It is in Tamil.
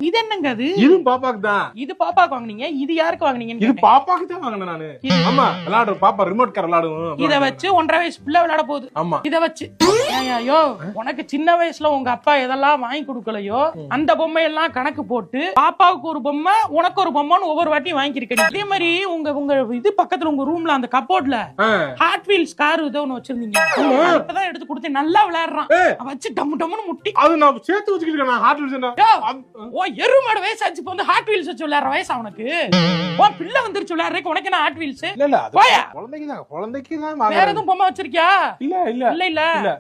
இது என்னங்க அது? இது பாப்பாக்கு தான். இது பாப்பாக்கு வாங்குனீங்க, இது யாருக்கு வாங்குனீங்க? இது பாப்பாக்கு தான் வாங்கினேன் நானு. ஆமா, விளையாடு பாப்பா ரிமோட் கார் விளையாடும். இத வச்சு 1.5 வயசு பிள்ளை விளையாட போகுது. ஆமா, இத வச்சு ஐயோ, உனக்கு சின்ன வயசுல உங்க அப்பா எதெல்லாம் வாங்கி கொடுக்கலையோ அந்த பொம்மை எல்லாம் கணக்கு போட்டு பாப்பாவுக்கு ஒரு பொம்மை உனக்கு ஒரு பொம்மைன்னு ஒவ்வொரு வாட்டியும் வாங்கிருக்கீங்க. அதே மாதிரி உங்க இது பக்கத்துல உங்க ரூம்ல அந்த கப்போர்ட்ல ஹாட் வீல்ஸ் கார் ஏதோ ஒண்ணு வச்சிருந்தீங்க. இப்பதான் எடுத்து கொடுத்து நல்லா விளையாடுறான். வச்சு டம்மு டம்முன்னு முட்டி. அது நான் சேர்த்து வச்சுக்கிட்டு நான் ஹாட் வீல்ஸ். ஓ எருமாடு வயசாச்சு இப்ப வந்து ஹாட் வீல்ஸ் வச்சு விளையாடுற வயசு அவனுக்கு. ஓ பிள்ளை வந்துருச்சு விளையாடுறதுக்கு உனக்கு என்ன ஹாட் வீல்ஸ்? இல்ல இல்ல, குழந்தைக்கு தான் வேற எதுவும் பொம்மை வச்சிருக்கியா? இல்ல இல்ல இல்ல இல்ல.